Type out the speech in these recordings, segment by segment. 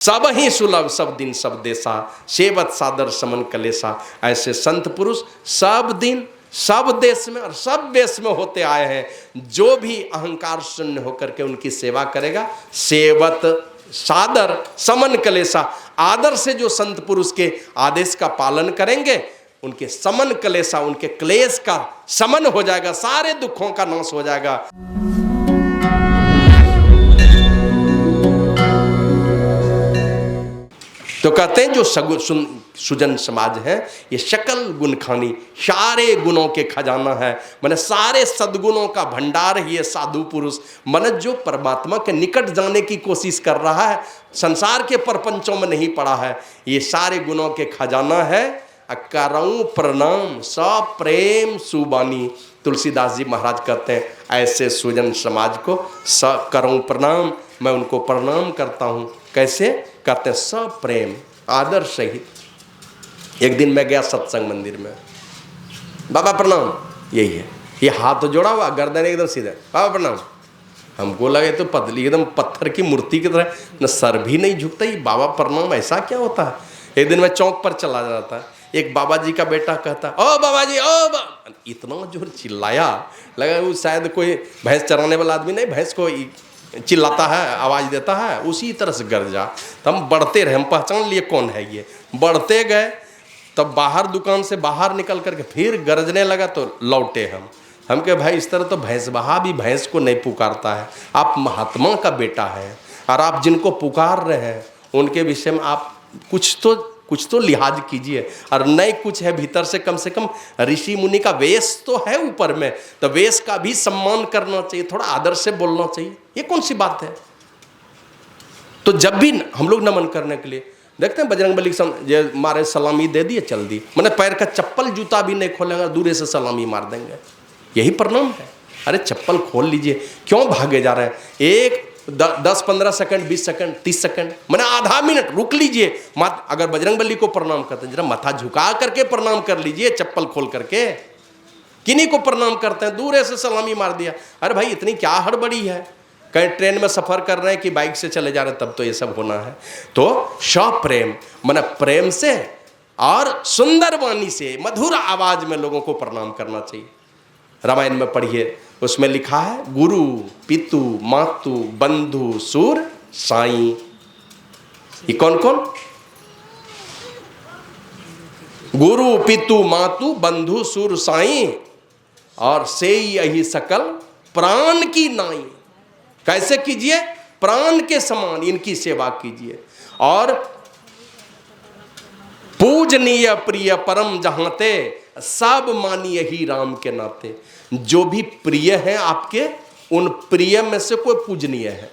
सब ही सुलभ सब दिन सब देशा, सेवत सादर समन कलेसा। ऐसे संत पुरुष सब दिन सब देश में और सब वेश में होते आए हैं। जो भी अहंकार शून्य होकर के उनकी सेवा करेगा, सेवत सादर समन कलेसा, आदर से जो संत पुरुष के आदेश का पालन करेंगे, उनके समन कलेसा, उनके क्लेश का समन हो जाएगा, सारे दुखों का नाश हो जाएगा। तो कहते हैं जो सुजन समाज है ये शकल गुण खानी, सारे गुणों के खजाना है। माने सारे सद्गुणों का भंडार ही ये साधु पुरुष। माने जो परमात्मा के निकट जाने की कोशिश कर रहा है, संसार के परपंचों में नहीं पड़ा है, ये सारे गुणों के खजाना है। करऊं प्रणाम सब प्रेम सुबानी। तुलसीदास जी महाराज कहते हैं ऐसे सुजन समाज को करऊं प्रणाम, मैं उनको प्रणाम करता हूँ। कैसे कहते हैं? सब प्रेम आदर सहित। एक दिन मैं गया सत्संग मंदिर में, बाबा प्रणाम, यही है, ये हाथ जोड़ा हुआ, गर्दन एकदम सीधा, बाबा प्रणाम। हमको लगे तो पतली एकदम पत्थर की मूर्ति की तरह, न सर भी नहीं झुकता, ये बाबा प्रणाम ऐसा क्या होता है। एक दिन मैं चौक पर चला जा रहा था, एक बाबा जी का बेटा कहता, ओ बाबा जी ओ इतना जोर चिल्लाया, लगा वो शायद कोई भैंस चराने वाला आदमी नहीं, भैंस को चिल्लाता है, आवाज़ देता है, उसी तरह से गरजा। तो हम बढ़ते रहे, हम पहचान लिए कौन है ये, बढ़ते गए। तब बाहर दुकान से बाहर निकल करके फिर गरजने लगा तो लौटे हम कहे भाई इस तरह तो भैंस बहा भी भैंस को नहीं पुकारता है, आप महात्मा का बेटा है और आप जिनको पुकार रहे हैं उनके विषय में आप कुछ तो लिहाज कीजिए। और नहीं कुछ है भीतर से कम ऋषि मुनि का वेश तो है ऊपर में, तो वेश का भी सम्मान करना चाहिए, थोड़ा आदर से बोलना चाहिए। ये कौन सी बात है? तो जब भी हम लोग नमन करने के लिए देखते हैं बजरंगबली के मारे सलामी दे दिए, चल दी, मैंने पैर का चप्पल जूता भी नहीं खोलेंगे, दूर से सलामी मार देंगे, यही प्रणाम है। अरे चप्पल खोल लीजिए, क्यों भागे जा रहे हैं? एक 10-15 सेकंड, 20 सेकंड, 30 सेकंड, मैंने आधा मिनट रुक लीजिए। अगर बजरंगबली को प्रणाम करते हैं, जरा माथा झुका करके प्रणाम कर लीजिए, चप्पल खोल करके। किन्हीं को प्रणाम करते हैं, दूर से सलामी मार दिया। अरे भाई इतनी क्या हड़बड़ी है? कहीं ट्रेन में सफर कर रहे हैं कि बाइक से चले जा रहे हैं, तब तो ये सब होना है। तो सप्रेम माने प्रेम से और सुंदर वाणी से, मधुर आवाज में लोगों को प्रणाम करना चाहिए। रामायण में पढ़िए, उसमें लिखा है गुरु पितु मातु बंधु सुर साई। ये कौन कौन? गुरु पितु मातु बंधु सुर साई और से यही सकल प्राण की नाई। कैसे कीजिए? प्राण के समान इनकी सेवा कीजिए। और पूजनीय प्रिय परम जहांते, सब मानिए ही राम के नाते। जो भी प्रिय हैं आपके, उन प्रिय में से कोई पूजनीय है।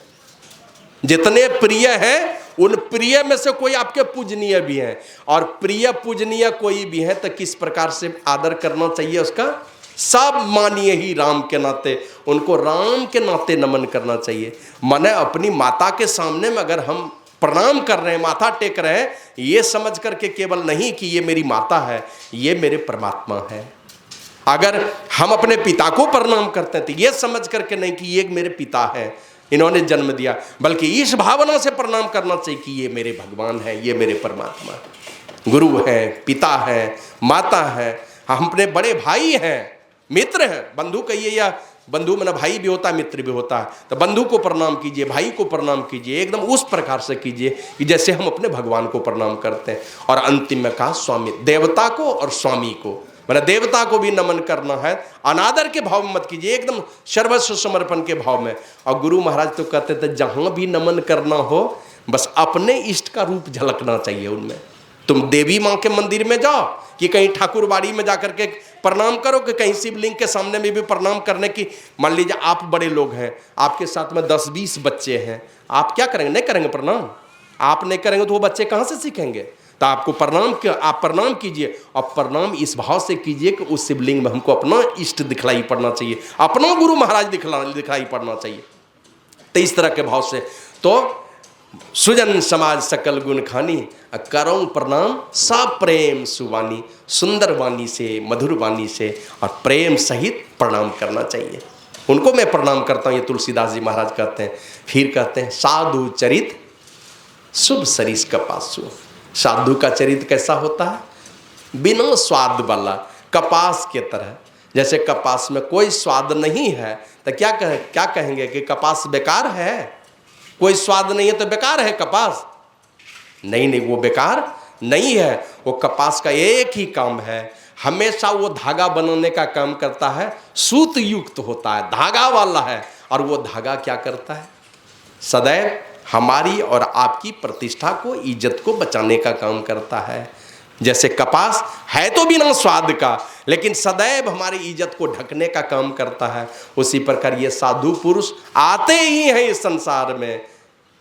जितने प्रिय हैं उन प्रिय में से कोई आपके पूजनीय भी हैं। और प्रिय पूजनीय कोई भी है तो किस प्रकार से आदर करना चाहिए उसका? सब मानिए ही राम के नाते, उनको राम के नाते नमन करना चाहिए। माने अपनी माता के सामने में अगर हम प्रणाम कर रहे हैं, माथा टेक रहे हैं, ये समझ करके केवल नहीं कि ये मेरी माता है, ये मेरे परमात्मा है। अगर हम अपने पिता को प्रणाम करते हैं तो ये समझ करके नहीं कि ये मेरे पिता है, इन्होंने जन्म दिया, बल्कि इस भावना से प्रणाम करना चाहिए कि ये मेरे भगवान है, ये मेरे परमात्मा है, गुरु है, पिता है, माता है, हम अपने बड़े भाई हैं, मित्र हैं। बंधु कहिए या बंधु मैंने भाई भी होता है, मित्र भी होता है। तो बंधु को प्रणाम कीजिए, भाई को प्रणाम कीजिए, एकदम उस प्रकार से कीजिए कि जैसे हम अपने भगवान को प्रणाम करते हैं। और अंतिम में कहा स्वामी, देवता को और स्वामी को, मतलब देवता को भी नमन करना है, अनादर के भाव में मत कीजिए, एकदम सर्वस्व समर्पण के भाव में। और गुरु महाराज तो कहते थे जहां भी नमन करना हो बस अपने इष्ट का रूप झलकना चाहिए उनमें। तुम देवी माँ के मंदिर में जाओ कि कहीं ठाकुरबाड़ी में जाकर के प्रणाम करो, कि कहीं शिवलिंग के सामने में भी प्रणाम करने की, मान लीजिए आप बड़े लोग हैं, आपके साथ में 10-20 बच्चे हैं, आप क्या करेंगे? नहीं करेंगे प्रणाम? आप नहीं करेंगे तो वो बच्चे कहाँ से सीखेंगे? तो आपको आप प्रणाम कीजिए, और प्रणाम इस भाव से कीजिए कि उस शिवलिंग में हमको अपना इष्ट दिखलाई पड़ना चाहिए, अपना गुरु महाराज दिखलाई पड़ना चाहिए। तो इस तरह के भाव से तो सुजन समाज सकल गुण खानी, करऊं प्रणाम सब प्रेम सुवानी। सुंदर वाणी से, मधुर वाणी से और प्रेम सहित प्रणाम करना चाहिए। उनको मैं प्रणाम करता हूँ, ये तुलसीदास जी महाराज कहते हैं। फिर कहते हैं साधु चरित शुभ सरिस कपासु। साधु का चरित्र कैसा होता है? बिना स्वाद वाला, कपास के तरह। जैसे कपास में कोई स्वाद नहीं है तो क्या कहेंगे कि कपास बेकार है? कोई स्वाद नहीं है तो बेकार है कपास? नहीं नहीं, वो बेकार नहीं है। वो कपास का एक ही काम है, हमेशा वो धागा बनाने का काम करता है। सूत युक्त होता है, धागा वाला है। और वो धागा क्या करता है? सदैव हमारी और आपकी प्रतिष्ठा को, इज्जत को बचाने का काम करता है। जैसे कपास है तो बिना स्वाद का, लेकिन सदैव हमारी इज्जत को ढकने का काम करता है। उसी प्रकार ये साधु पुरुष आते ही हैं इस संसार में,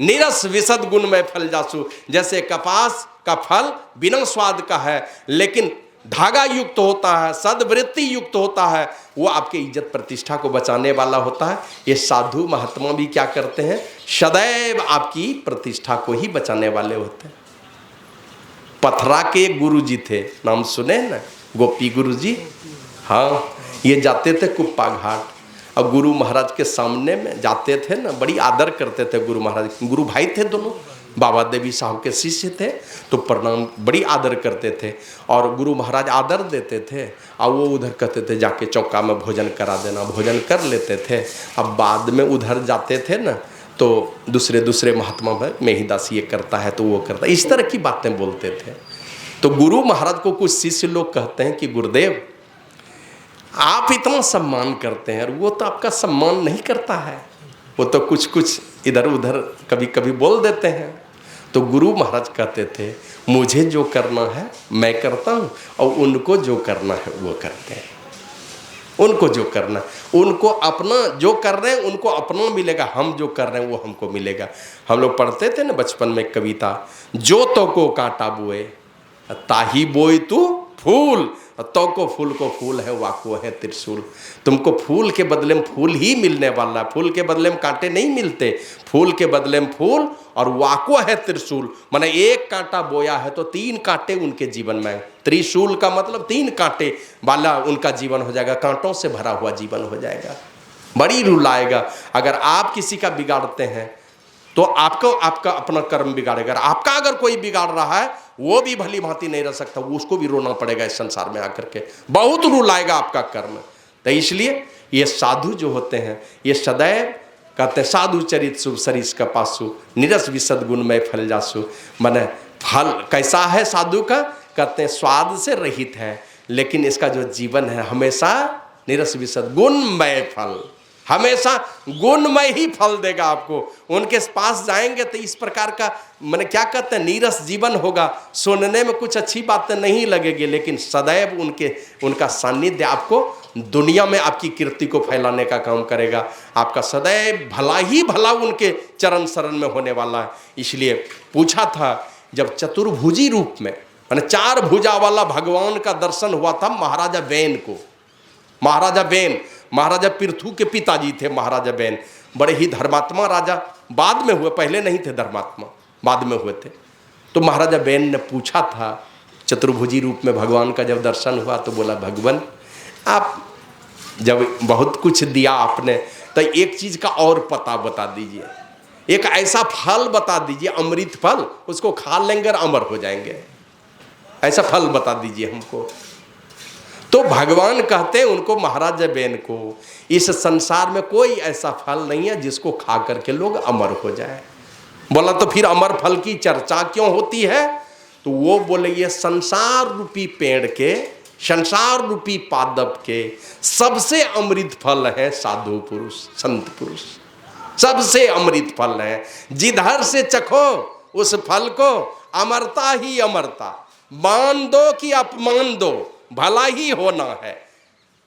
निरस विशद गुण में फल जासु। जैसे कपास का फल बिना स्वाद का है, लेकिन धागा युक्त होता है, सद्वृत्ति युक्त होता है, वो आपके इज्जत प्रतिष्ठा को बचाने वाला होता है। ये साधु महात्मा भी क्या करते हैं? सदैव आपकी प्रतिष्ठा को ही बचाने वाले होते हैं। पथरा के एक गुरु जी थे, नाम सुने ना, गोपी गुरु जी। हाँ, ये जाते थे कुप्पा घाट और गुरु महाराज के सामने में जाते थे ना, बड़ी आदर करते थे गुरु महाराज। गुरु भाई थे दोनों, बाबा देवी साहब के शिष्य थे, तो प्रणाम बड़ी आदर करते थे। और गुरु महाराज आदर देते थे और वो उधर कहते थे जाके चौका में भोजन करा देना, भोजन कर लेते थे। अब बाद में उधर जाते थे ना, तो दूसरे महात्मा में ही दास ये करता है तो वो करता है, इस तरह की बातें बोलते थे। तो गुरु महाराज को कुछ शिष्य लोग कहते हैं कि गुरुदेव आप इतना सम्मान करते हैं और वो तो आपका सम्मान नहीं करता है, वो तो कुछ इधर उधर कभी कभी बोल देते हैं। तो गुरु महाराज कहते थे मुझे जो करना है मैं करता हूँ और उनको जो करना है वो करते हैं। उनको जो करना, उनको अपना जो कर रहे हैं उनको अपना मिलेगा, हम जो कर रहे हैं वो हमको मिलेगा। हम लोग पढ़ते थे ना बचपन में कविता, जो तो को कांटा बोए ताही बोई तू फूल, तो को फूल है, वाको है त्रिशूल। तुमको फूल के बदले में फूल ही मिलने वाला है, फूल के बदले में कांटे नहीं मिलते। फूल के बदले में फूल और वाको है त्रिशूल, माने एक कांटा बोया है तो 3 कांटे उनके जीवन में। त्रिशूल का मतलब 3 कांटे वाला उनका जीवन हो जाएगा, कांटों से भरा हुआ जीवन हो जाएगा, बड़ी रुलाएगा। अगर आप किसी का बिगाड़ते हैं तो आपका अपना कर्म बिगाड़ेगा। आपका अगर कोई बिगाड़ रहा है वो भी भली भांति नहीं रह सकता, उसको भी रोना पड़ेगा इस संसार में आकर के, बहुत रुलाएगा आपका कर्म। तो इसलिए ये साधु जो होते हैं ये सदैव कहते हैं साधु चरित शुभ सरिस कपासु, निरस विशद गुण में फल जासु। माने फल कैसा है साधु का? कहते हैं स्वाद से रहित है, लेकिन इसका जो जीवन है हमेशा निरस विशद गुणमय फल, हमेशा गुणमय ही फल देगा आपको। उनके पास जाएंगे तो इस प्रकार का मैंने क्या कहते हैं नीरस जीवन होगा, सुनने में कुछ अच्छी बातें नहीं लगेगी, लेकिन सदैव उनका सानिध्य आपको दुनिया में आपकी कीर्ति को फैलाने का काम करेगा। आपका सदैव भला ही भला उनके चरण शरण में होने वाला है। इसलिए पूछा था जब चतुर्भुजी रूप में मैंने 4 भुजा वाला भगवान का दर्शन हुआ था महाराजा बेन को। महाराजा पृथु के पिताजी थे महाराजा बेन, बड़े ही धर्मात्मा राजा, बाद में हुए, पहले नहीं थे धर्मात्मा, बाद में हुए थे। तो महाराजा बेन ने पूछा था चतुर्भुजी रूप में भगवान का जब दर्शन हुआ तो बोला भगवान आप जब बहुत कुछ दिया आपने तो एक चीज़ का और पता बता दीजिए, एक ऐसा फल बता दीजिए अमृत फल, उसको खा लेंगे और अमर हो जाएंगे, ऐसा फल बता दीजिए हमको। तो भगवान कहते हैं उनको महाराजा बेन को इस संसार में कोई ऐसा फल नहीं है जिसको खा करके लोग अमर हो जाए। बोला तो फिर अमर फल की चर्चा क्यों होती है? तो वो बोले ये संसार रूपी पेड़ के, संसार रूपी पादप के सबसे अमृत फल है साधु पुरुष, संत पुरुष, सबसे अमृत फल है। जिधर से चखो उस फल को अमरता ही अमरता, मान दो कि अपमान दो, भला ही होना है।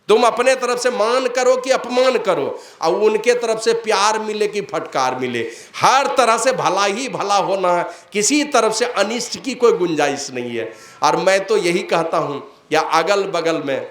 तुम अपने तरफ से मान करो कि अपमान करो, और उनके तरफ से प्यार मिले कि फटकार मिले, हर तरह से भला ही भला होना है, किसी तरफ से अनिष्ट की कोई गुंजाइश नहीं है। और मैं तो यही कहता हूँ या अगल बगल में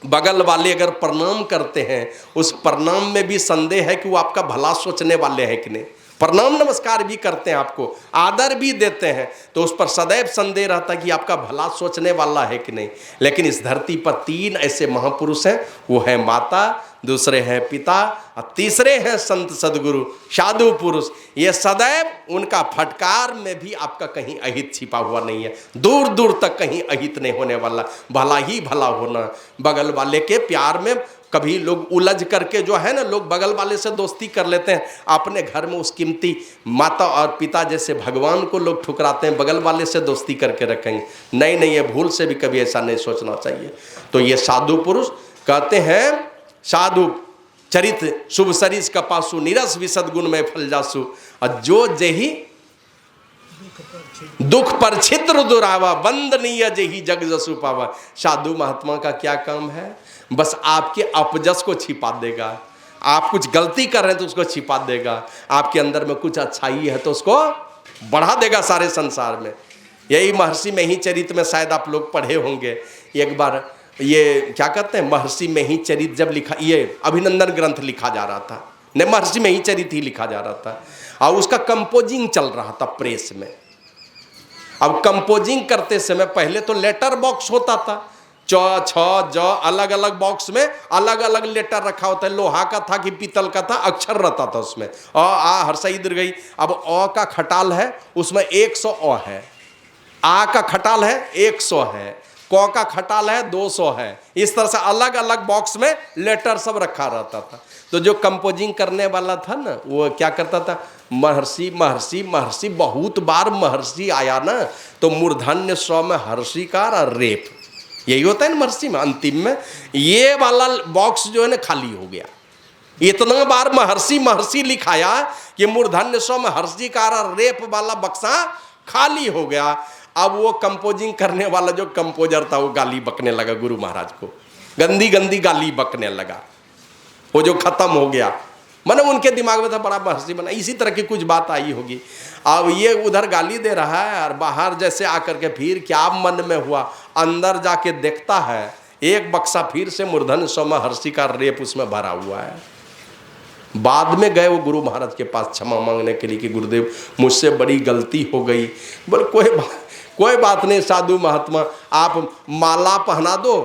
बगल वाले अगर प्रणाम करते हैं उस प्रणाम में भी संदेह है कि वो आपका भला सोचने वाले हैं कि नहीं। प्रणाम नमस्कार भी करते हैं, आपको आदर भी देते हैं, तो उस पर सदैव संदेह रहता है कि आपका भला सोचने वाला है कि नहीं। लेकिन इस धरती पर 3 ऐसे महापुरुष हैं, वो है माता, दूसरे हैं पिता और तीसरे हैं संत सदगुरु साधु पुरुष। ये सदैव उनका फटकार में भी आपका कहीं अहित छिपा हुआ नहीं है, दूर दूर तक कहीं अहित नहीं होने वाला, भला ही भला होना। बगल वाले के प्यार में कभी लोग उलझ करके जो है ना, लोग बगल वाले से दोस्ती कर लेते हैं, अपने घर में उस कीमती माता और पिता जैसे भगवान को लोग ठुकराते हैं, बगल वाले से दोस्ती करके रखेंगे। नहीं नहीं, ये भूल से भी कभी ऐसा नहीं सोचना चाहिए। तो ये साधु पुरुष कहते हैं, साधु चरित शुभ सरिस कपासु निरस विशद गुण में फल जासु, और जो जेहि दुख पर छिद्र दुरावा वंदनीय जेहि जग जसु पावा। साधु महात्मा का क्या काम है? बस आपके अपजस को छिपा देगा। आप कुछ गलती कर रहे हैं तो उसको छिपा देगा, आपके अंदर में कुछ अच्छाई है तो उसको बढ़ा देगा सारे संसार में। यही महर्षि में ही चरित में शायद आप लोग पढ़े होंगे। एक बार ये क्या कहते हैं, महर्षि में ही चरित जब लिखा, ये अभिनंदन ग्रंथ लिखा जा रहा था, नहीं महर्षि में ही चरित ही लिखा जा रहा था, और उसका कंपोजिंग चल रहा था प्रेस में। अब कंपोजिंग करते समय पहले तो लेटर बॉक्स होता था, च छ ज अलग अलग बॉक्स में अलग अलग लेटर रखा होता है, लोहा का था कि पीतल का था, अक्षर रहता था उसमें, अ आ हर्षई दीर्घई। अब अ का खटाल है उसमें 100 अ है, आ का खटाल है 100 है, क का खटाल है 200 है। इस तरह से अलग अलग बॉक्स में लेटर सब रखा रहता था। तो जो कंपोजिंग करने वाला था ना, वो क्या करता था, महर्षि महर्षि महर्षि, बहुत बार महर्षि आया ना तो मूर्धन्य स्व में हर्षिकार और रेप, यही होता है ना महर्षि में। अंतिम में ये वाला बॉक्स जो है ना खाली हो गया। इतना बार महर्षि महर्षि लिखाया कि मूर्धन्य स्व में हर्षिकार और रेप वाला बक्सा खाली हो गया। अब वो कंपोजिंग करने वाला जो कंपोजर था वो गाली बकने लगा गुरु महाराज को, गंदी गंदी गाली बकने लगा। वो जो खत्म हो गया, मतलब उनके दिमाग में था बड़ा महर्षि बना, इसी तरह की कुछ बात आई होगी। अब ये उधर गाली दे रहा है और बाहर जैसे आकर के फिर क्या मन में हुआ, अंदर जाके देखता है एक बक्सा फिर से मूर्धन्य स्व में हर्षि का रेप उसमें भरा हुआ है। बाद में गए वो गुरु महाराज के पास क्षमा मांगने के लिए कि गुरुदेव मुझसे बड़ी गलती हो गई। बोले कोई बात नहीं साधु महात्मा, आप माला पहना दो।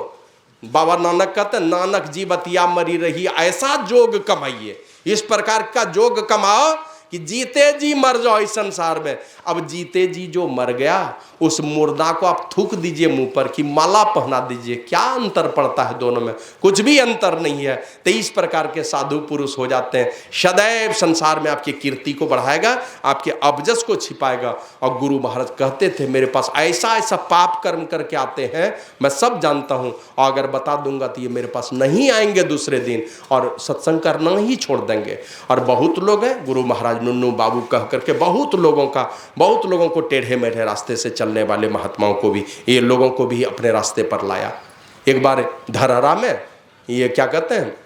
बाबा नानक कहते हैं, नानक जी बतिया मरी रही, ऐसा जोग कमाइए, इस प्रकार का जोग कमाओ कि जीते जी मर जाओ इस संसार में। अब जीते जी जो मर गया उस मुर्दा को आप थूक दीजिए मुंह पर कि माला पहना दीजिए। क्या अंतर पड़ता है दोनों में? कुछ भी अंतर नहीं है। तो इस प्रकार के साधु पुरुष हो जाते हैं, सदैव संसार में आपकी कीर्ति को बढ़ाएगा, आपके अबजस को छिपाएगा। और गुरु महाराज कहते थे, मेरे पास ऐसा ऐसा पाप कर्म करके आते हैं, मैं सब जानता हूँ, और अगर बता दूंगा तो ये मेरे पास नहीं आएंगे दूसरे दिन और सत्संग करना ही छोड़ देंगे। और बहुत लोग हैं, गुरु महाराज नुन्नू बाबू कह करके बहुत लोगों को टेढ़े मेढ़े रास्ते से चलने वाले महात्माओं को भी, ये लोगों को भी अपने रास्ते पर लाया। एक बार धरहरा में ये क्या कहते हैं,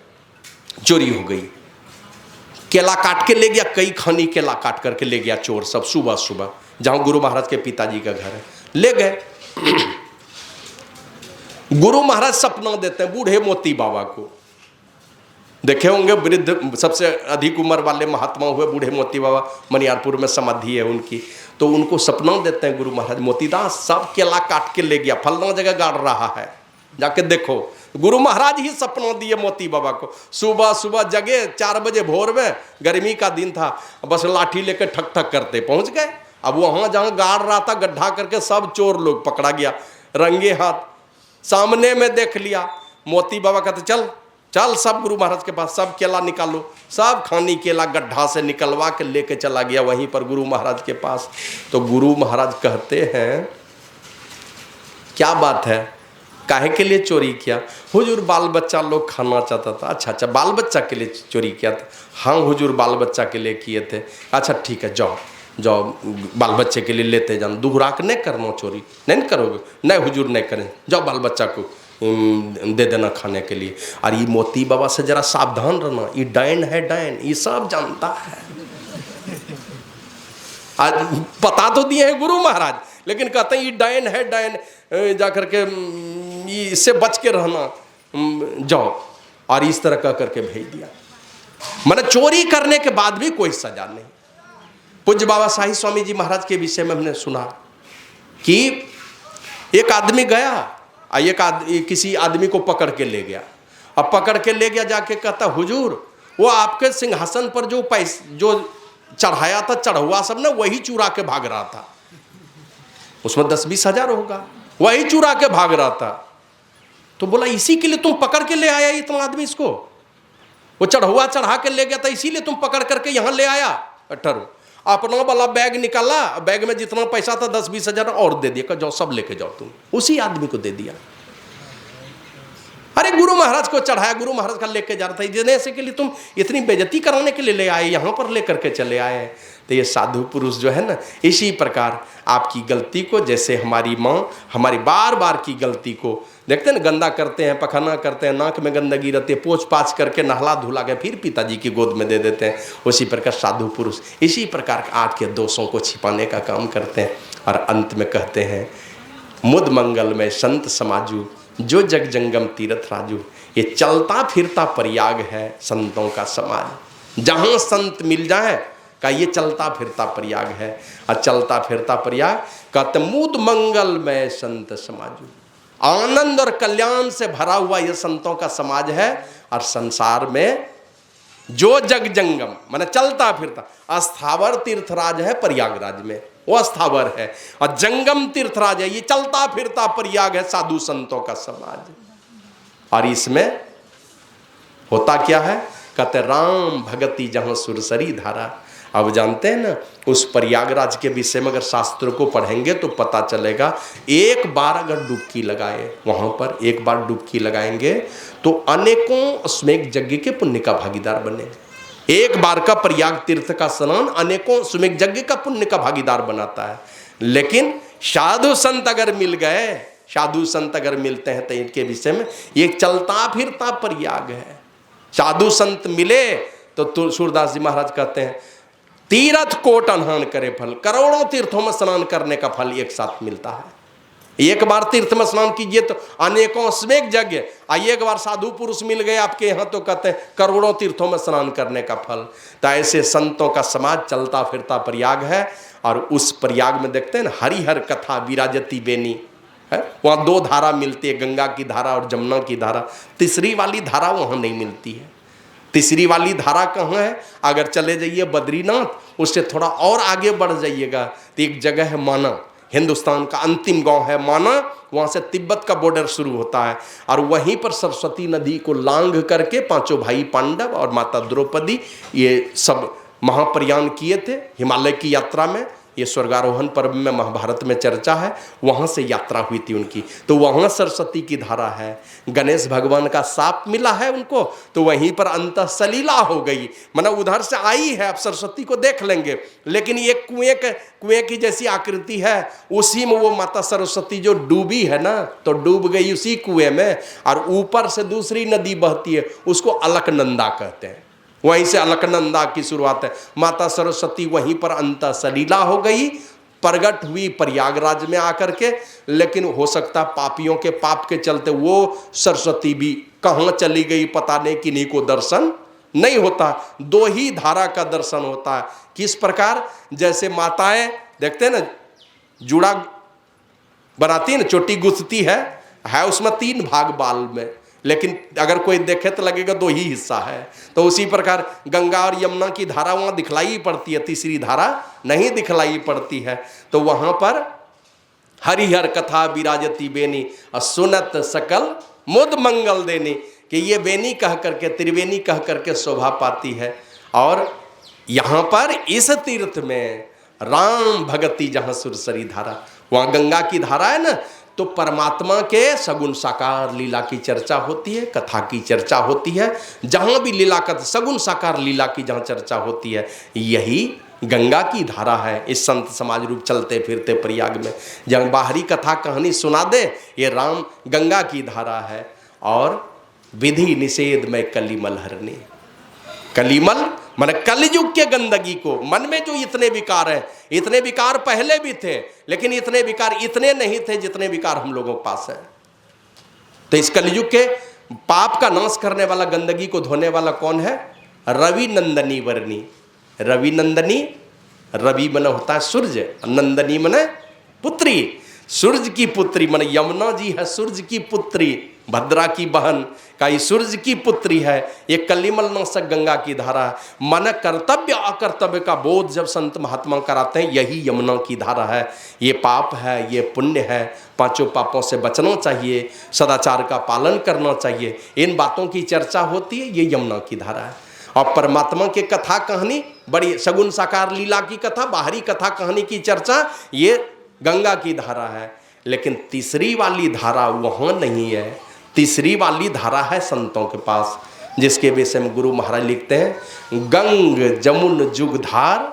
चोरी हो गई, केला काट के ले गया, कई खानी केला काट करके ले गया चोर सब सुबह सुबह, जहां गुरु महाराज के पिताजी का घर है, ले गए। गुरु महाराज सपना देते हैं बूढ़े मोती बाबा को, देखे होंगे वृद्ध सबसे अधिक उम्र वाले महात्मा हुए बूढ़े मोती बाबा, मनियारपुर में समाधि है उनकी। तो उनको सपना देते हैं गुरु महाराज, मोतीदास सब केला काट के ले गया, फलना जगह गाड़ रहा है, जाके देखो। गुरु महाराज ही सपना दिए मोती बाबा को। सुबह सुबह जगे 4 बजे भोर में, गर्मी का दिन था, बस लाठी लेकर ठक ठक करते पहुंच गए। अब वहां जहां गाड़ रहा था गड्ढा करके सब चोर लोग पकड़ा गया रंगे हाथ, सामने में देख लिया। मोती बाबा कहते चल चल सब गुरु महाराज के पास, सब केला निकालो। सब खानी केला गड्ढा से निकलवा के लेके चला गया वहीं पर गुरु महाराज के पास। तो गुरु महाराज कहते हैं, क्या बात है, काहे के लिए चोरी किया? हुजूर बाल बच्चा लोग खाना चाहता था। अच्छा बाल बच्चा के लिए चोरी किया था? हाँ हुजूर बाल बच्चा के लिए किए थे। अच्छा ठीक है, जाओ बाल बच्चे के लिए लेते जाना, दोहरा के नहीं करना चोरी, नहीं करोगे? नहीं हुजूर नहीं करें, जाओ बाल बच्चा को दे देना खाने के लिए। और ये मोती बाबा से जरा सावधान रहना, ये डायन है, डायन, ये सब जानता है। आज पता तो दिए हैं गुरु महाराज, लेकिन कहते हैं ये डायन है, डायन, जाकर के इससे बच के रहना, जाओ। और इस तरह कह करके भेज दिया। मैंने चोरी करने के बाद भी कोई सजा नहीं। पूज्य बाबा शाही स्वामी जी महाराज के विषय में हमने सुना कि एक आदमी गया, किसी आदमी को पकड़ के ले गया अब पकड़ के ले गया, जाके कहता हुजूर वो आपके सिंहासन पर जो चढ़ाया था चढ़ुआ सब ने, वही चुरा के भाग रहा था, उसमें 10-20 हजार होगा, वही चुरा के भाग रहा था। तो बोला इसी के लिए तुम पकड़ के ले आया इतना आदमी इसको? वो चढ़ुआ चढ़ा के ले गया था, इसीलिए तुम पकड़ करके यहां ले आया? ठहरो, अपना वाला बैग निकाला, बैग में जितना पैसा था 10-20 हजार और दे दिया, जाओ सब लेके जाओ तुम। उसी आदमी को दे दिया। अरे गुरु महाराज को चढ़ाया, गुरु महाराज का लेके जा रहा था, इतने से के लिए तुम इतनी बेइज्जती कराने के लिए ले आए, यहां पर लेकर के चले आए। तो ये साधु पुरुष जो है ना, इसी प्रकार आपकी गलती को, जैसे हमारी माँ हमारी बार बार की गलती को देखते हैं ना, गंदा करते हैं, पखाना करते हैं, नाक में गंदगी रहती है, पोंछ पाछ करके नहला धुला के फिर पिताजी की गोद में दे देते हैं। उसी प्रकार साधु पुरुष इसी प्रकार आपके दोषों को छिपाने का काम करते हैं। और अंत में कहते हैं, मुद मंगल में संत समाजू, जो जग जंगम तीर्थ राजू। ये चलता फिरता प्रयाग है संतों का समाज, जहां संत मिल जाए का ये चलता फिरता प्रयाग है। और चलता फिरता प्रयाग कहते मुद मंगल में संत समाजू, आनंद और कल्याण से भरा हुआ ये संतों का समाज है। और संसार में जो जग जंगम माने चलता फिरता, अस्थावर तीर्थराज है प्रयागराज में, वो अस्थावर है, और जंगम तीर्थराज है, ये चलता फिरता प्रयाग है साधु संतों का समाज। और इसमें होता क्या है? कहते राम भगति जहां सुरसरी धारा। अब जानते हैं ना, उस प्रयागराज के विषय में अगर शास्त्रों को पढ़ेंगे तो पता चलेगा, एक बार अगर डुबकी लगाए वहां पर, एक बार डुबकी लगाएंगे तो अनेकों स्मेघ यज्ञ के पुण्य का भागीदार बने। एक बार का प्रयाग तीर्थ का स्नान अनेकों स्मेघ यज्ञ का पुण्य का भागीदार बनाता है। लेकिन साधु संत अगर मिल गए, साधु संत अगर मिलते हैं तो इनके विषय में ये चलता फिरता प्रयाग है। साधु संत मिले तो सूरदास जी महाराज कहते हैं, तीर्थ कोट अनहान करे फल, करोड़ों तीर्थों में स्नान करने का फल एक साथ मिलता है। एक बार तीर्थ में स्नान कीजिए तो अनेकों स्मेघ यज्ञ, एक बार साधु पुरुष मिल गए आपके यहाँ तो कहते हैं करोड़ों तीर्थों में स्नान करने का फल। तो ऐसे संतों का समाज चलता फिरता प्रयाग है। और उस प्रयाग में देखते हैं ना, हरिहर कथा विराजती बेनी है, वहाँ दो धारा मिलती है, गंगा की धारा और जमुना की धारा। तीसरी वाली धारा वहाँ नहीं मिलती है। तीसरी वाली धारा कहाँ है? अगर चले जाइए बद्रीनाथ, उससे थोड़ा और आगे बढ़ जाइएगा तो एक जगह है माना, हिंदुस्तान का अंतिम गांव है माना, वहाँ से तिब्बत का बॉर्डर शुरू होता है। और वहीं पर सरस्वती नदी को लांघ करके पांचों भाई पांडव और माता द्रौपदी ये सब महाप्रयाण किए थे हिमालय की यात्रा में। ये स्वर्गारोहण पर्व में महाभारत में चर्चा है, वहाँ से यात्रा हुई थी उनकी। तो वहाँ सरस्वती की धारा है। गणेश भगवान का साप मिला है उनको, तो वहीं पर अंतः सलीला हो गई, माना उधर से आई है, आप सरस्वती को देख लेंगे। लेकिन ये कुएं की जैसी आकृति है, उसी में वो माता सरस्वती जो डूबी है ना, तो डूब गई उसी कुएं में। और ऊपर से दूसरी नदी बहती है, उसको अलकनंदा कहते हैं। वहीं से अलकनंदा की शुरुआत है। माता सरस्वती वहीं पर अंतः सलीला हो गई, प्रगट हुई प्रयागराज में आकर के। लेकिन हो सकता पापियों के पाप के चलते वो सरस्वती भी कहाँ चली गई पता नहीं, किन्हीं को दर्शन नहीं होता। दो ही धारा का दर्शन होता है। किस प्रकार? जैसे माताएं देखते हैं ना, जुड़ा बनाती है ना, चोटी गुथती है उसमें 3 भाग बाल में, लेकिन अगर कोई देखे तो लगेगा 2 ही हिस्सा है। तो उसी प्रकार गंगा और यमुना की धारा वहाँ दिखलाई पड़ती है, तीसरी धारा नहीं दिखलाई पड़ती है। तो वहाँ पर हरिहर कथा विराजती बेनी, सुनत सकल मुद मंगल देनी, कि ये बेनी कह करके, त्रिवेणी कह करके शोभा पाती है। और यहाँ पर इस तीर्थ में राम भगति जहाँ सुरसरी धारा, वहाँ गंगा की धारा है ना, तो परमात्मा के सगुण साकार लीला की चर्चा होती है, कथा की चर्चा होती है। जहाँ भी लीला कथा, सगुण साकार लीला की जहाँ चर्चा होती है, यही गंगा की धारा है। इस संत समाज रूप चलते फिरते प्रयाग में जहाँ बाहरी कथा कहानी सुना दे, ये राम गंगा की धारा है। और विधि निषेध में कलिमल हरनी, कलिमल माने कलयुग के गंदगी को, मन में जो इतने विकार हैं, इतने विकार पहले भी थे, लेकिन इतने विकार इतने नहीं थे जितने विकार हम लोगों के पास है। तो इस कलयुग के पाप का नाश करने वाला, गंदगी को धोने वाला कौन है? रवि नंदनी वर्णी। रवि नंदनी, रवि मन होता है सूर्य, नंदनी मन पुत्री, सूर्य की पुत्री, मन यमुना जी है सूर्य की पुत्री। भद्रा की बहन, काई सूरज की पुत्री है, ये कलिमल नाशक गंगा की धारा है। मन कर्तव्य अकर्तव्य का बोध जब संत महात्मा कराते हैं, यही यमुना की धारा है। ये पाप है, ये पुण्य है, पांचों पापों से बचना चाहिए, सदाचार का पालन करना चाहिए, इन बातों की चर्चा होती है, ये यमुना की धारा है। और परमात्मा की कथा कहानी, बड़ी सगुन साकार लीला की कथा, बाहरी कथा कहानी की चर्चा, ये गंगा की धारा है। लेकिन तीसरी वाली धारा वहाँ नहीं है। तीसरी वाली धारा है संतों के पास, जिसके विषय में गुरु महाराज लिखते हैं, गंग जमुन जुगधार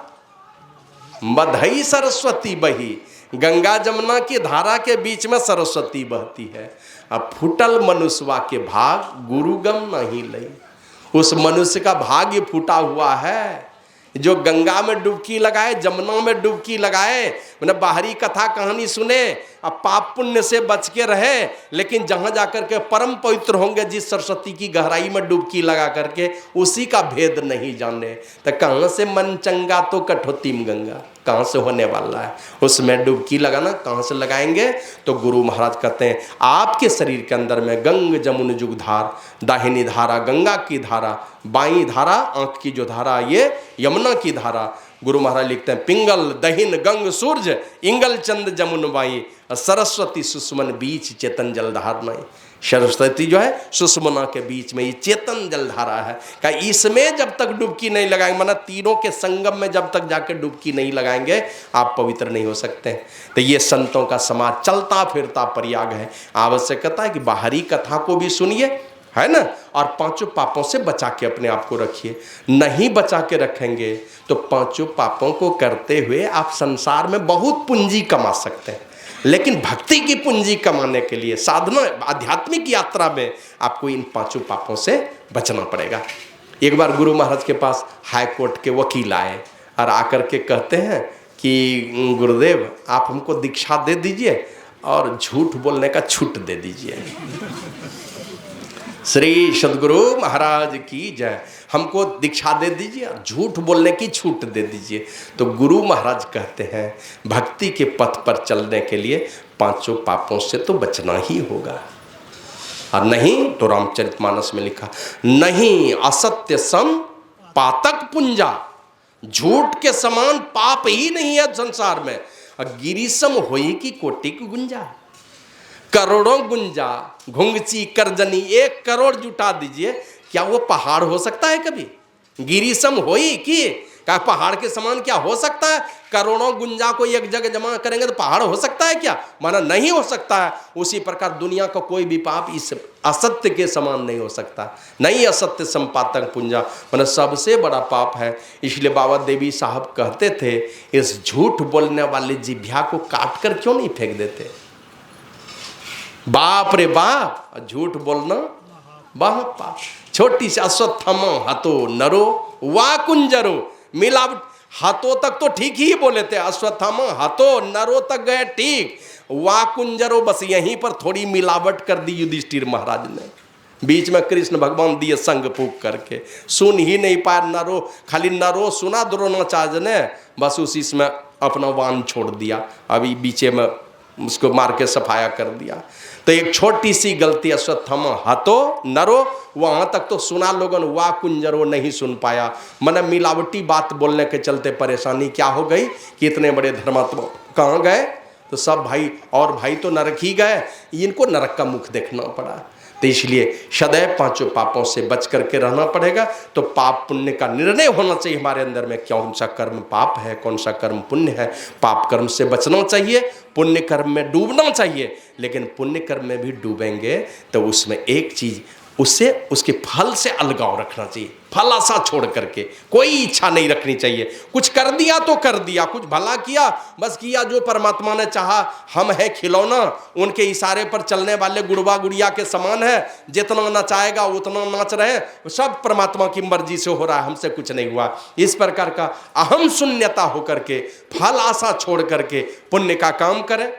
मधई सरस्वती बही। गंगा जमुना की धारा के बीच में सरस्वती बहती है। अब फुटल मनुष्यवा के भाग गुरुगम नहीं लई। उस मनुष्य का भाग्य फूटा हुआ है जो गंगा में डुबकी लगाए, जमुना में डुबकी लगाए, मतलब बाहरी कथा कहानी सुने, अब पाप पुण्य से बच के रहे, लेकिन जहाँ जाकर के परम पवित्र होंगे, जिस सरस्वती की गहराई में डुबकी लगा करके, उसी का भेद नहीं जाने, तो कहाँ से मन चंगा तो कठोतीम गंगा, कहाँ से होने वाला है उसमें डुबकी लगाना, कहाँ से लगाएंगे। तो गुरु महाराज कहते हैं, आपके शरीर के अंदर में गंग जमुन जुगधार, दाहिनी धारा गंगा की धारा, बाईं धारा आंख की जो धारा ये यमुना की धारा। गुरु महाराज लिखते हैं, पिंगल दहिन गंग सूर्य इंगल चंद जमुन बाई, सरस्वती सुषमन बीच चेतन जलधार नहीं। सरस्वती जो है सुषमना के बीच में ये चेतन जलधारा है। का इसमें जब तक डुबकी नहीं लगाएंगे, माना तीनों के संगम में जब तक जाके डुबकी नहीं लगाएंगे, आप पवित्र नहीं हो सकते। तो ये संतों का समाज चलता फिरता प्रयाग है। आवश्यकता है कि बाहरी कथा को भी सुनिए, है ना, और पांचों पापों से बचा के अपने आप को रखिए। नहीं बचा के रखेंगे तो पांचों पापों को करते हुए आप संसार में बहुत पूंजी कमा सकते हैं, लेकिन भक्ति की पूंजी कमाने के लिए साधना आध्यात्मिक यात्रा में आपको इन पांचों पापों से बचना पड़ेगा। एक बार गुरु महाराज के पास हाई कोर्ट के वकील आए और आकर के कहते हैं कि गुरुदेव आप हमको दीक्षा दे दीजिए और झूठ बोलने का छूट दे दीजिए। श्री सद्गुरु महाराज की जय। हमको दीक्षा दे दीजिए, झूठ बोलने की छूट दे दीजिए। तो गुरु महाराज कहते हैं, भक्ति के पथ पर चलने के लिए पांचों पापों से तो बचना ही होगा। और नहीं तो रामचरितमानस में लिखा, नहीं असत्य सम पातक पुंजा, झूठ के समान पाप ही नहीं है संसार में। गिरीसम होई की कोटि की गुंजा, करोड़ों गुंजा घुंगची करजनी 1 करोड़ जुटा दीजिए, क्या वो पहाड़ हो सकता है कभी? गिरीसम होई कि क्या पहाड़ के समान क्या हो सकता है? करोड़ों गुंजा को एक जगह जमा करेंगे तो पहाड़ हो सकता है क्या? माना नहीं हो सकता है। उसी प्रकार दुनिया का कोई भी पाप इस असत्य के समान नहीं हो सकता। नहीं असत्य संपातक पुंजा, माना सबसे बड़ा पाप है। इसलिए बाबा देवी साहब कहते थे, इस झूठ बोलने वाले जिभ्या को काट कर क्यों नहीं फेंक देते? बाप रे बाप, झूठ बोलना बाप। छोटी सी अश्वत्थामा हतो नरो वा कुंजरो, मिलावट हाथों तक तो ठीक ही बोले थे, अश्वत्थामा हतो नरो तक गए ठीक, वा कुंजरो बस यहीं पर थोड़ी मिलावट कर दी युधिष्ठिर महाराज ने। बीच में कृष्ण भगवान दिए संग फूक करके, सुन ही नहीं पाया नरो, खाली नरो सुना द्रोणाचार्य ने, बस उसी में अपना वान छोड़ दिया, अभी बीचे में उसको मार के सफाया कर दिया। तो एक छोटी सी गलती, अश्वत्थामा हतो नरो, वहाँ तक तो सुना लोगन, वाह कुंजरो नहीं सुन पाया। मन मिलावटी बात बोलने के चलते परेशानी क्या हो गई कि इतने बड़े धर्मात्मा कहाँ गए? तो सब भाई और भाई तो नरक ही गए, इनको नरक का मुख देखना पड़ा। तो इसलिए सदैव पांचों पापों से बच करके रहना पड़ेगा। तो पाप पुण्य का निर्णय होना चाहिए हमारे अंदर में, कौन सा कर्म पाप है, कौन सा कर्म पुण्य है। पाप कर्म से बचना चाहिए, पुण्य कर्म में डूबना चाहिए। लेकिन पुण्य कर्म में भी डूबेंगे तो उसमें एक चीज, उससे उसके फल से अलगाव रखना चाहिए। फल आशा छोड़ करके कोई इच्छा नहीं रखनी चाहिए। कुछ कर दिया तो कर दिया, कुछ भला किया बस किया, जो परमात्मा ने चाहा। हम हैं खिलौना, उनके इशारे पर चलने वाले गुड़वा गुड़िया के समान है। जितना नचाएगा उतना नाच रहे, सब परमात्मा की मर्जी से हो रहा है, हमसे कुछ नहीं हुआ। इस प्रकार का अहम शून्यता होकर के फल आशा छोड़ करके पुण्य का काम करें।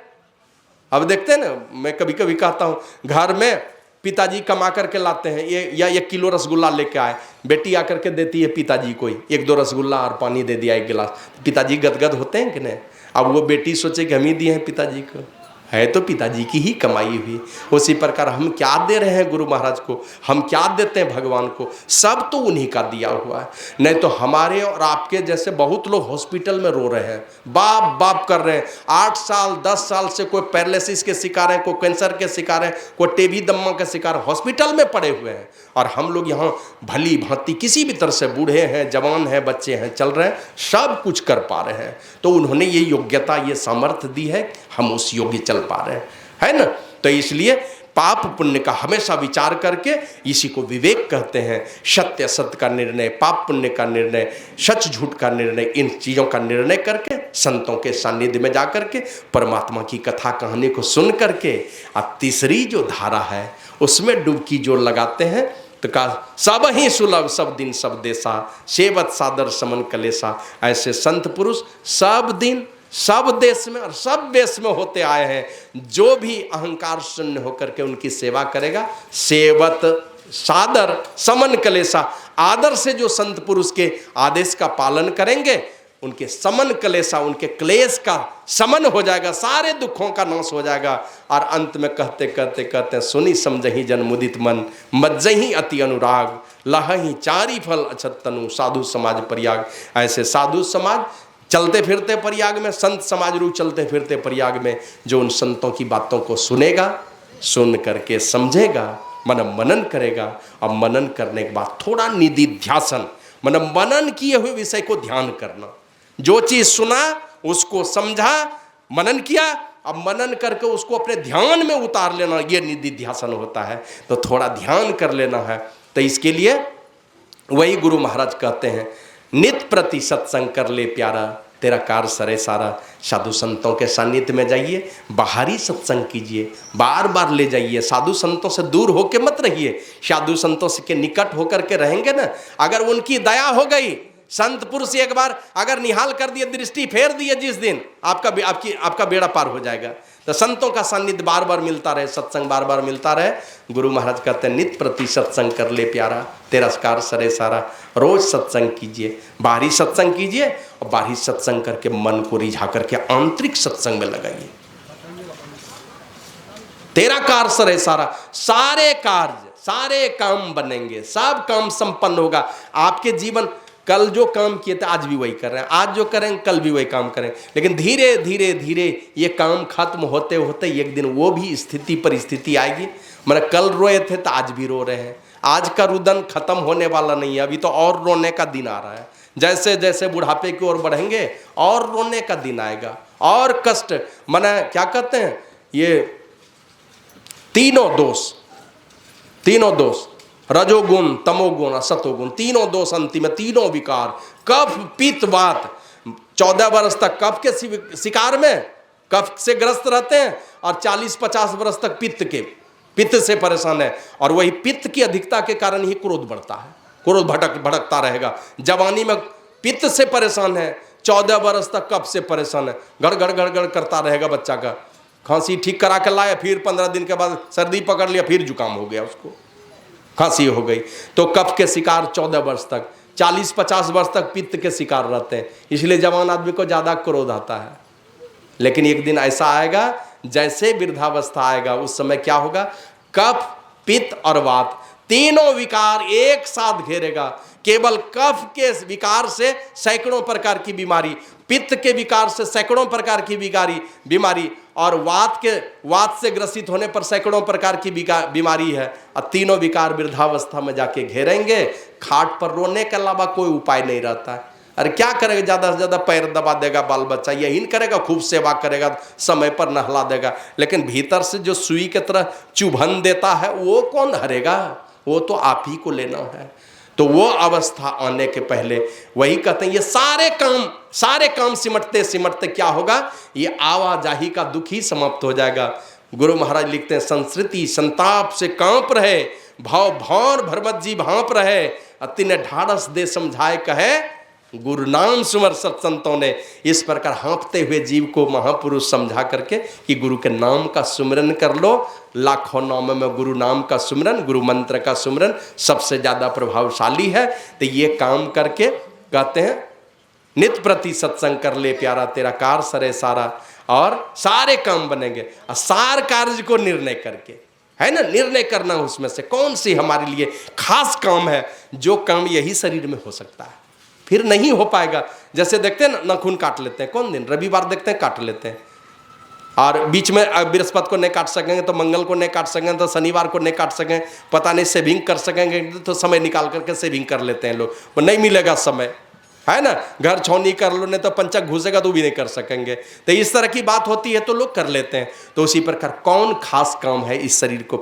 अब देखते हैं ना, मैं कभी कभी कहता हूँ, घर में पिताजी कमा करके लाते हैं, ये या 1 किलो रसगुल्ला लेके आए, बेटी आकर के देती है पिताजी को 1-2 रसगुल्ला और पानी दे दिया 1 गिलास, पिताजी गदगद होते हैं कि नहीं? अब वो बेटी सोचे कि हम ही दिए हैं पिताजी को, है तो पिताजी की ही कमाई हुई। उसी प्रकार हम क्या दे रहे हैं गुरु महाराज को, हम क्या देते हैं भगवान को, सब तो उन्हीं का दिया हुआ है। नहीं तो हमारे और आपके जैसे बहुत लोग हॉस्पिटल में रो रहे हैं, बाप बाप कर रहे हैं, 8 साल 10 साल से कोई पैरालिसिस के शिकार हैं, कोई कैंसर के शिकार हैं, कोई टीबी दम्मा के शिकार, हॉस्पिटल में पड़े हुए हैं। और हम लोग यहाँ भली भांति किसी भी तरह से, बूढ़े हैं, जवान हैं, बच्चे हैं, चल रहे हैं, सब कुछ कर पा रहे हैं। तो उन्होंने ये योग्यता, ये सामर्थ्य दी है, हम उस योग्य चल पा रहे हैं, है ना। तो इसलिए पाप पुण्य का हमेशा विचार करके, इसी को विवेक कहते हैं। सत्य असत्य का निर्णय, पाप पुण्य का निर्णय, सच झूठ का निर्णय, इन चीज़ों का निर्णय करके संतों के सानिध्य में जा करके परमात्मा की कथा कहानी को सुन करके, अब तीसरी जो धारा है उसमें डुबकी जोड़ लगाते हैं। तो कहा सब ही सुलभ सब दिन सब देशा, सेवत सादर समन कलेसा। ऐसे संत पुरुष सब दिन सब देश में और सब देश में होते आए हैं। जो भी अहंकार शून्य होकर के उनकी सेवा करेगा, सेवत सादर समन कलेसा, आदर से जो संत पुरुष के आदेश का पालन करेंगे, उनके समन कलेसा, उनके क्लेश का समन हो जाएगा, सारे दुखों का नाश हो जाएगा। और अंत में कहते कहते कहते सुनी समझही जन मुदित मन, मज्जही अति अनुराग, लहही चारी फल अछत तनु, साधु समाज प्रयाग। ऐसे साधु समाज चलते फिरते प्रयाग में, संत समाज रू चलते फिरते प्रयाग में, जो उन संतों की बातों को सुनेगा, सुन करके समझेगा, मनन करेगा। और मनन करने के बाद थोड़ा निधिध्यासन, मनन किए हुए विषय को ध्यान करना। जो चीज़ सुना उसको समझा, मनन किया, अब मनन करके उसको अपने ध्यान में उतार लेना, ये निधिध्यासन होता है। तो थोड़ा ध्यान कर लेना है। तो इसके लिए वही गुरु महाराज कहते हैं, नित प्रति सत्संग कर ले प्यारा, तेरा कार सरे सारा। साधु संतों के सानिध्य में जाइए, बाहरी सत्संग कीजिए, बार बार ले जाइए। साधु संतों से दूर होके मत रहिए, साधु संतों के निकट होकर के रहेंगे ना, अगर उनकी दया हो गई, संत पुरुष एक बार अगर निहाल कर दिए, दृष्टि फेर दिए जिस दिन, आपका बेड़ा पार हो जाएगा। तो संतों का सानिध्य बार बार मिलता रहे, सत्संग बार बार मिलता रहे। गुरु महाराज कहते हैं नित प्रति सत्संग कर ले प्यारा, तेरा कार सरे सारा। रोज सत्संग कीजिए, बाहरी सत्संग कीजिए, और बाहरी सत्संग करके मन को रिझा करके आंतरिक सत्संग में लगाइए। तेरा कार सरे सारा, सारे कार्य सारे काम बनेंगे, सब काम संपन्न होगा। आपके जीवन, कल जो काम किए थे आज भी वही कर रहे हैं, आज जो करेंगे कल भी वही काम करें। लेकिन धीरे धीरे धीरे ये काम खत्म होते होते एक दिन वो भी स्थिति परिस्थिति आएगी। मैंने कल रोए थे तो आज भी रो रहे हैं। आज का रुदन खत्म होने वाला नहीं है, अभी तो और रोने का दिन आ रहा है। जैसे जैसे बुढ़ापे की ओर बढ़ेंगे और रोने का दिन आएगा, और कष्ट। मैंने क्या कहते हैं, ये तीनों दोष रजोगुण तमोगुण असतोगुण, तीनों दोष अंतिम, तीनों विकार, कफ पित्त वात। 14 वर्ष तक कफ के शिकार में, कफ से ग्रस्त रहते हैं, और 40-50 वर्ष तक पित्त से परेशान है। और वही पित्त की अधिकता के कारण ही क्रोध बढ़ता है, क्रोध भड़कता रहेगा। जवानी में पित्त से परेशान है, 14 वर्ष तक कफ से परेशान है, गड़गड़ करता रहेगा। बच्चा का खांसी ठीक करा के लाया, फिर 15 दिन के बाद सर्दी पकड़ लिया, फिर जुकाम हो गया, उसको खांसी हो गई। तो कफ के शिकार 14 वर्ष तक, 40-50 वर्ष तक पित्त के शिकार रहते हैं। इसलिए जवान आदमी को ज़्यादा क्रोध आता है। लेकिन एक दिन ऐसा आएगा, जैसे वृद्धावस्था आएगा, उस समय क्या होगा, कफ पित्त और वात तीनों विकार एक साथ घेरेगा। केवल कफ के विकार से सैकड़ों प्रकार की बीमारी, पित्त के विकार से सैकड़ों प्रकार की बीमारी, और वात से ग्रसित होने पर सैकड़ों प्रकार की बीमारी है। और तीनों विकार वृद्धावस्था में जाके घेरेंगे। खाट पर रोने के अलावा कोई उपाय नहीं रहता है। अरे क्या करेगा, ज़्यादा से ज़्यादा पैर दबा देगा बाल बच्चा, यही करेगा, खूब सेवा करेगा, समय पर नहला देगा। लेकिन भीतर से जो सुई की तरह चुभन देता है, वो कौन हरेगा, वो तो आप ही को लेना है। तो वो अवस्था आने के पहले वही कहते हैं, ये सारे काम सिमटते सिमटते क्या होगा, ये आवाजाही का दुख ही समाप्त हो जाएगा। गुरु महाराज लिखते हैं, संस्कृति संताप से कांप रहे, भाव भार भरमत जी भांप रहे, अति ने ढाढ़स दे समझाए कहे, गुरु नाम सुमर सत्संतों ने। इस प्रकार हाँपते हुए जीव को महापुरुष समझा करके कि गुरु के नाम का सुमिरन कर लो। लाखों नाम में गुरु नाम का सुमिरन, गुरु मंत्र का सुमिरन सबसे ज़्यादा प्रभावशाली है। तो ये काम करके कहते हैं, नित प्रति सत्संग कर ले प्यारा, तेरा कार सरे सारा। और सारे काम बनेंगे। और सार कार्य को निर्णय करके, है ना, निर्णय करना उसमें से कौन सी हमारे लिए खास काम है, जो काम यही शरीर में हो सकता है, फिर नहीं हो पाएगा। जैसे देखते हैं ना, नाखून काट लेते हैं, कौन दिन रविवार देखते हैं काट लेते हैं, और बीच में बृहस्पति को नहीं काट सकेंगे तो मंगल को नहीं काट सकेंगे तो शनिवार को नहीं काट सकेंगे, पता नहीं सेविंग कर सकेंगे तो समय निकाल करके सेविंग कर लेते हैं लोग, वो नहीं मिलेगा समय, है ना। घर छौनी कर लो, नहीं तो पंचक घुसेगा तो भी नहीं कर सकेंगे। तो इस तरह की बात होती है तो लोग कर लेते हैं। तो उसी प्रकार कौन खास काम है इस शरीर को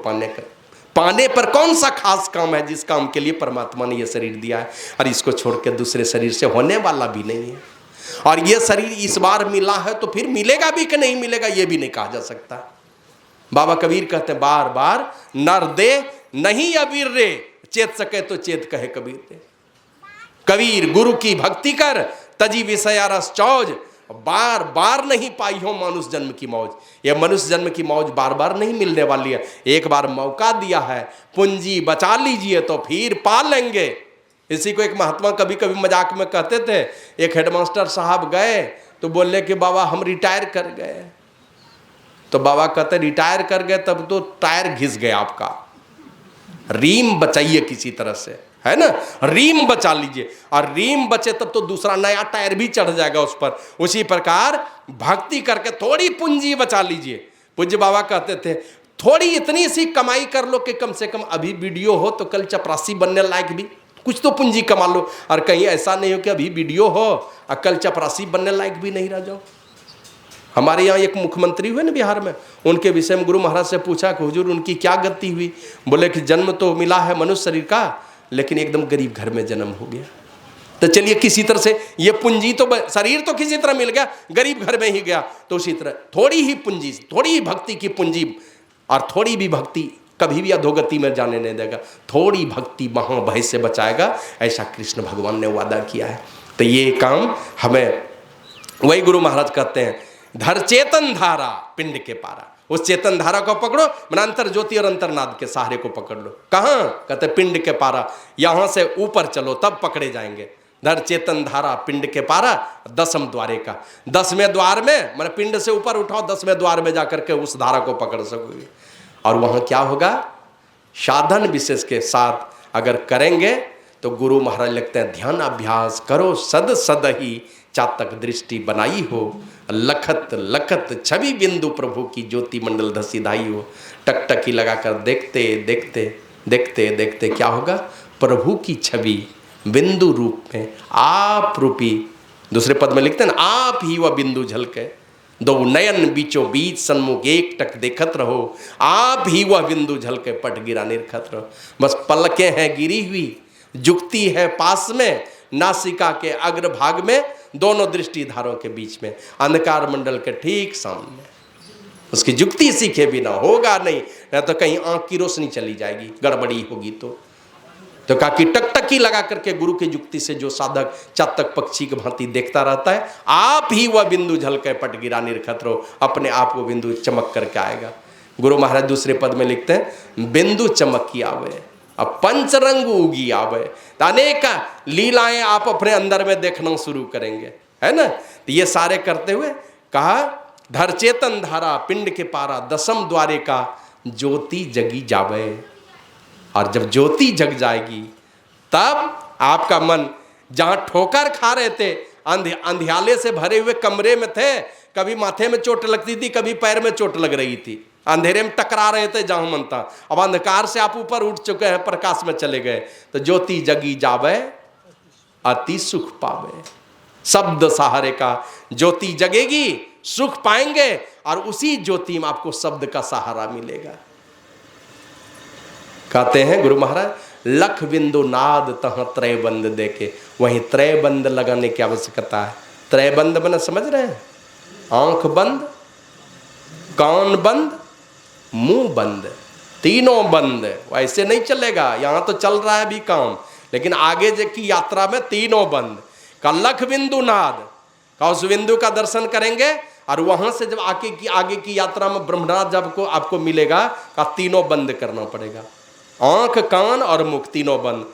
पाने पर कौन सा खास काम है जिस काम के लिए परमात्मा ने यह शरीर दिया है, और इसको छोड़ के दूसरे शरीर से होने वाला भी नहीं है। और यह शरीर इस बार मिला है तो फिर मिलेगा भी कि नहीं मिलेगा यह भी नहीं कहा जा सकता। बाबा कबीर कहते हैं बार बार, नर दे नहीं अबीर रे, चेत सके तो चेत कहे कबीर रे। कबीर गुरु की भक्ति कर, तजी विषया रस चौज, बार बार नहीं पाई हो मनुष्य जन्म की मौज। यह मनुष्य जन्म की मौज बार बार नहीं मिलने वाली है, एक बार मौका दिया है, पूंजी बचा लीजिए तो फिर पा लेंगे। इसी को एक महात्मा कभी कभी मजाक में कहते थे। एक हेडमास्टर साहब गए तो बोले कि बाबा हम रिटायर कर गए। तो बाबा कहते रिटायर कर गए तब तो टायर घिस गया आपका, रीम बचाइए किसी तरह से, है ना, रीम बचा लीजिए, और रीम बचे तब तो दूसरा नया टायर भी चढ़ जाएगा उस पर। उसी प्रकार भक्ति करके थोड़ी पूंजी बचा लीजिए। पूज्य बाबा कहते थे थोड़ी इतनी सी कमाई कर लो कि कम से कम अभी वीडियो हो तो कल चपरासी बनने लायक भी कुछ तो पूंजी कमा लो, और कहीं ऐसा नहीं हो कि अभी वीडियो हो और कल चपरासी बनने लायक भी नहीं रह जाओ। हमारे यहाँ एक मुख्यमंत्री हुए ना बिहार में, उनके विषय में गुरु महाराज से पूछा कि हुजूर उनकी क्या गति हुई। बोले कि जन्म तो मिला है मनुष्य शरीर का, लेकिन एकदम गरीब घर में जन्म हो गया। तो चलिए किसी तरह से ये पूंजी तो, शरीर तो किसी तरह मिल गया, गरीब घर में ही गया। तो उसी तरह थोड़ी ही पूंजी, थोड़ी ही भक्ति की पूंजी, और थोड़ी भी भक्ति कभी भी अधोगति में जाने नहीं देगा, थोड़ी भक्ति महाभय से बचाएगा, ऐसा कृष्ण भगवान ने वादा किया है। तो ये काम हमें, वही गुरु महाराज कहते हैं धर चेतन धारा पिंड के पारा। उस चेतन धारा को पकड़ो, मन अंतर ज्योति और अंतरनाद के सहारे को पकड़ लो। कहाँ? कहते पिंड के पारा, यहां से ऊपर चलो तब पकड़े जाएंगे। धर चेतन धारा पिंड के पारा, 10वें द्वारे का, 10वें द्वार में, मैंने पिंड से ऊपर उठाओ, 10वें द्वार में जाकर के उस धारा को पकड़ सकोगे। और वहां क्या होगा? साधन विशेष के साथ अगर करेंगे तो गुरु महाराज लिखते हैं ध्यान अभ्यास करो सद सद ही, चातक दृष्टि बनाई हो, लखत लखत छवि बिंदु प्रभु की ज्योति मंडल धसी धाई हो। टकटकी लगाकर देखते देखते देखते देखते क्या होगा? प्रभु की छवि बिंदु रूप में आप रूपी, दूसरे पद में लिखते हैं ना, आप ही वह बिंदु झलके, दो नयन बीचों बीच सन्मुख एक टक देखत रहो, आप ही वह बिंदु झलके पट गिरा निरखत रहो। बस पलकें हैं गिरी हुई, जुक्ति है पास में, नासिका के अग्रभाग में, दोनों दृष्टि धारों के बीच में, अंधकार मंडल के ठीक सामने। उसकी जुक्ति सीखे बिना होगा नहीं, न तो कहीं आंख की रोशनी चली जाएगी, गड़बड़ी होगी। तो कहा कि टकटकी लगा करके गुरु की जुक्ति से जो साधक चातक पक्षी की भांति देखता रहता है, आप ही वह बिंदु झलके पट गिरा निरखत रहो, अपने आप वो बिंदु चमक करके आएगा। गुरु महाराज दूसरे पद में लिखते हैं बिंदु चमकी आवे, अब पंचरंग उगी आवे। तो अनेक लीलाएं आप अपने अंदर में देखना शुरू करेंगे, है ना। तो ये सारे करते हुए कहा धर चेतन धारा पिंड के पारा, 10वें द्वारे का ज्योति जगी जावे। और जब ज्योति जग जाएगी तब आपका मन, जहां ठोकर खा रहे थे, अंधियाले से भरे हुए कमरे में थे, कभी माथे में चोट लगती थी, कभी पैर में चोट लग रही थी, अंधेरे में टकरा रहे थे जहां मन था, अब अंधकार से आप ऊपर उठ चुके हैं, प्रकाश में चले गए। तो ज्योति जगी जावे अति सुख पावे, शब्द सहारे का ज्योति जगेगी, सुख पाएंगे, और उसी ज्योति में आपको शब्द का सहारा मिलेगा। कहते हैं गुरु महाराज लख बिंदु नाद तह त्रय बंद देके, वहीं त्रय बंद लगाने की आवश्यकता है। त्रय बंद बना समझ रहे हैं? आंख बंद, कान बंद, मुंह बंद, तीनों बंद। वैसे नहीं चलेगा, यहां तो चल रहा है भी काम, लेकिन आगे की यात्रा में तीनों बंद। का लख बिंदु नाद का, उस बिंदु का दर्शन करेंगे, और वहां से जब आगे की यात्रा में ब्रह्मनाथ जब को आपको मिलेगा, का तीनों बंद करना पड़ेगा, आंख कान और मुख तीनों बंद।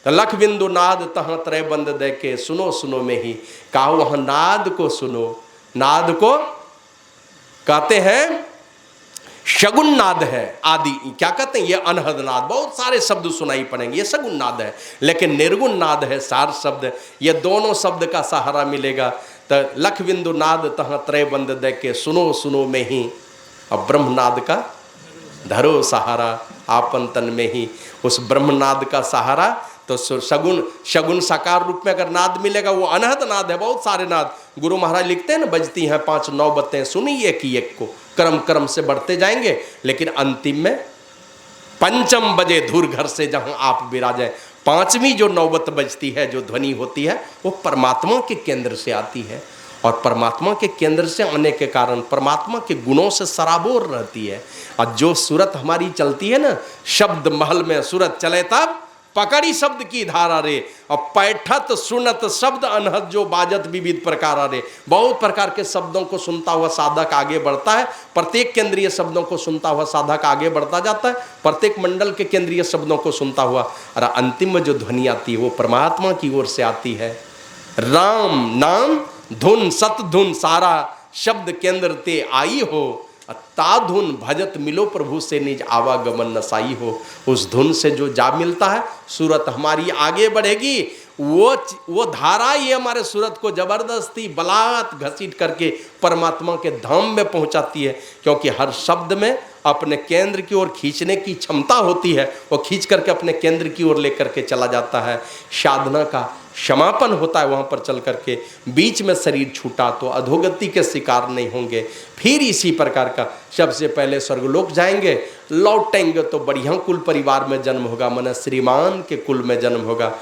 तो लख बिंदु नाद तहाँ त्रय बंद दे के, सुनो सुनो में ही, कहा वहां नाद को सुनो, नाद को कहते हैं शगुन नाद है आदि, क्या कहते हैं, ये अनहद नाद, बहुत सारे शब्द सुनाई पड़ेंगे, ये शगुन नाद है। लेकिन निर्गुण नाद है सार शब्द, ये दोनों शब्द का सहारा मिलेगा। तो लख बिंदु नाद तहाँ त्रय बंद दे के सुनो सुनो में ही, अब ब्रह्मनाद का धरो सहारा आपन तन में ही, उस ब्रह्मनाद का सहारा। तो शगुन साकार रूप में अगर नाद मिलेगा वो अनहद नाद है, बहुत सारे नाद गुरु महाराज लिखते हैं ना, बजती हैं 5 नौबतें सुनी एक ही एक को, क्रम क्रम से बढ़ते जाएंगे, लेकिन अंतिम में पंचम बजे धूर घर से जहां आप विराजे, 5वीं जो नौबत बजती है, जो ध्वनि होती है, वो परमात्मा के केंद्र से आती है। और परमात्मा के केंद्र से आने के कारण परमात्मा के गुणों से सराबोर रहती है। और जो सूरत हमारी चलती है ना, शब्द महल में सूरत चले तब पकड़ी शब्द की धारा रे, और पैठत सुनत शब्द अनहद जो बाजत विविध प्रकार रे। बहुत प्रकार के शब्दों को सुनता हुआ साधक आगे बढ़ता है, प्रत्येक केंद्रीय शब्दों को सुनता हुआ साधक आगे बढ़ता जाता है, प्रत्येक मंडल के केंद्रीय शब्दों को सुनता हुआ, और अंतिम में जो ध्वनि आती है वो परमात्मा की ओर से आती है। राम नाम धुन सत धुन सारा, शब्द केंद्र ते आई हो, ता धुन भजत मिलो प्रभु से निज आवागमन नसाई हो। उस धुन से जो जा मिलता है, सूरत हमारी आगे बढ़ेगी। वो धारा ही हमारे सूरत को जबरदस्ती बलात् घसीट करके परमात्मा के धाम में पहुंचाती है, क्योंकि हर शब्द में अपने केंद्र की ओर खींचने की क्षमता होती है, वो खींच करके अपने केंद्र की ओर लेकर के चला जाता है। साधना का समापन होता है वहाँ पर चल करके, बीच में शरीर छूटा तो अधोगति के शिकार नहीं होंगे। फिर इसी प्रकार का सबसे पहले स्वर्गलोक जाएंगे, लौटेंगे तो बढ़िया कुल परिवार में जन्म होगा, मन श्रीमान के कुल में जन्म होगा।